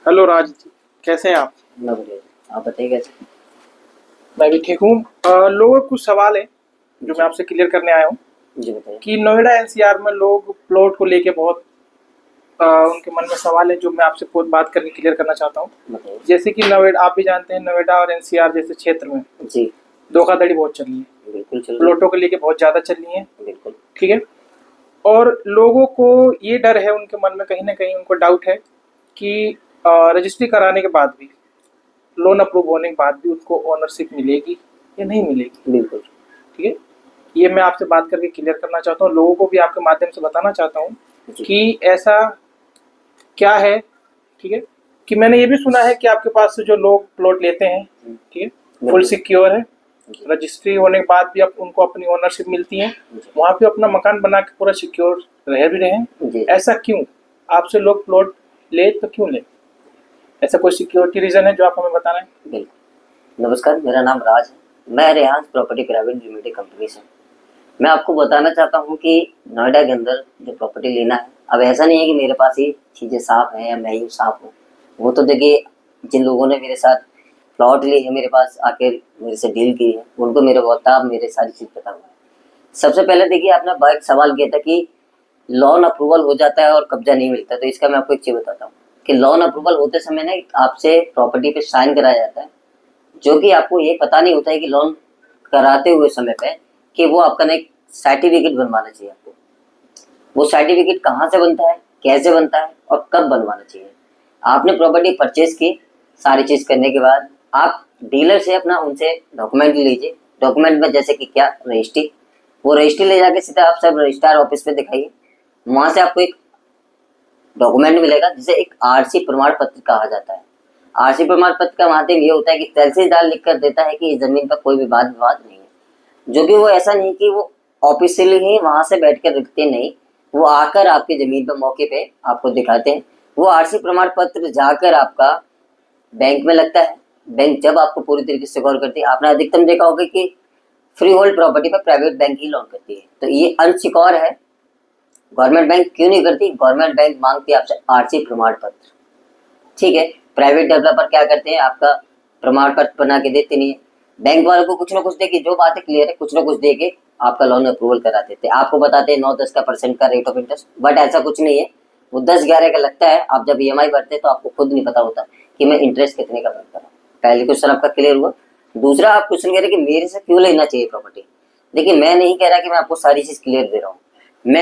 Hello Raj ji, कैसे हैं आप? मैं बढ़िया। आप बताइए कैसे? मैं भी ठीक हूँ। लोगों को कुछ सवाल है जो मैं आपसे क्लियर करने आया हूँ जी बताइए। कि नोएडा एनसीआर में लोग प्लॉट को लेके बहुत उनके मन में सवाल है जो मैं आपसे बहुत बात करके क्लियर करना चाहता हूँ। बताइए। जैसे कि नोएडा, आप भी जानते हैं, नोएडा और एनसीआर जैसे क्षेत्र में जी धोखाधड़ी बहुत चल रही है, बिल्कुल चल रही प्लॉटों को लेके बहुत ज़्यादा चल रही है। है। बिल्कुल। ठीक है। और लोगों को ये डर है, उनके मन में कहीं ना कहीं उनको डाउट है कि रजिस्ट्री कराने के बाद भी, लोन अप्रूव होने के बाद भी उनको ओनरशिप मिलेगी या नहीं मिलेगी। बिल्कुल। ठीक है। ये मैं आपसे बात करके क्लियर करना चाहता हूँ, लोगों को भी आपके माध्यम से बताना चाहता हूँ जी कि ऐसा क्या है। ठीक है। कि मैंने ये भी सुना है कि आपके पास से जो लोग प्लॉट लेते हैं, ठीक है, फुल बिल्कुल। सिक्योर है, जी रजिस्ट्री होने के बाद भी अब उनको अपनी ओनरशिप मिलती है, जी वहाँ पे अपना मकान बना के पूरा सिक्योर रह भी रहे हैं। जी ऐसा क्यों? आपसे लोग प्लॉट ले तो क्यों ले? ऐसा कोई सिक्योरिटी रीजन है जो आप हमें बताना है? बिल्कुल। नमस्कार, मेरा नाम राज है। मैं Rehan property private limited company से। मैं आपको बताना चाहता हूँ कि नोएडा के अंदर जो प्रॉपर्टी लेना है, अब ऐसा नहीं है कि मेरे पास ही चीज़ें साफ हैं या मैं ही साफ हूँ। वो तो देखिए, जिन लोगों ने मेरे साथ प्लॉट लिए है, मेरे पास आके मेरे से डील की है, उनको मेरे बहुत मेरे सारी चीज़ पता हुआ है। सबसे पहले देखिए, आपने एक सवाल किया था कि लोन अप्रूवल हो जाता है और कब्जा नहीं मिलता। तो इसका मैं आपको एक चीज बताता हूँ कि लोन अप्रूवल होते समय ना आपसे प्रॉपर्टी पे साइन कराया जाता है, जो कि आपको ये पता नहीं होता है कि लोन कराते हुए समय पे कि वो आपका ना एक सर्टिफिकेट बनवाना चाहिए आपको। वो सर्टिफिकेट कहाँ से बनता है, कैसे बनता है और कब बनवाना चाहिए। आपने प्रॉपर्टी परचेज की, सारी चीज करने के बाद आप डीलर से अपना उनसे डॉक्यूमेंट लीजिए। डॉक्यूमेंट में जैसे कि क्या, रजिस्ट्री। वो रजिस्ट्री ले जाके सीधा आप सब रजिस्ट्रार ऑफिस पे दिखाइए। वहां से आपको एक डॉक्यूमेंट मिलेगा जिसे एक आरसी प्रमाण पत्र कहा जाता है। आरसी प्रमाण पत्र का माध्यम ये होता है कि तहसीलदार लिख कर देता है कि इस जमीन पर कोई विवाद विवाद नहीं है। जो कि वो ऐसा नहीं कि वो ऑफिशियली ही वहां से बैठ कर रखते नहीं, वो आकर आपकी जमीन पर मौके पे आपको दिखाते हैं। वो आरसी प्रमाण पत्र जाकर आपका बैंक में लगता है। बैंक जब आपको पूरी तरीके से सिक्योर करती है, आपने अधिकतम देखा होगा कि फ्री होल्ड प्रॉपर्टी पर प्राइवेट बैंक ही लोन करती है, तो ये अनसिक्योर है। गवर्नमेंट बैंक क्यों नहीं करती? गवर्नमेंट बैंक मांगती है आपसे आरसी प्रमाण पत्र। ठीक है। प्राइवेट डेवलपर क्या करते हैं, आपका प्रमाण पत्र बना के देते नहीं है। बैंक वालों को कुछ ना कुछ देके, जो बातें क्लियर है, कुछ ना कुछ देके आपका लोन अप्रूवल करा देते हैं। आपको बताते हैं 9-10 का % का रेट ऑफ इंटरेस्ट, बट ऐसा कुछ नहीं है। वो 10-11 का लगता है। आप जब ईएमआई भरते हैं तो आपको खुद नहीं पता होता कि मैं इंटरेस्ट कितने का भरता हूँ। पहले क्वेश्चन आपका क्लियर हुआ। दूसरा, आप क्वेश्चन कह रहे कि मेरे से क्यों लेना चाहिए प्रॉपर्टी। देखिए, मैं नहीं कह रहा कि मैं आपको सारी चीज क्लियर दे रहा हूँ।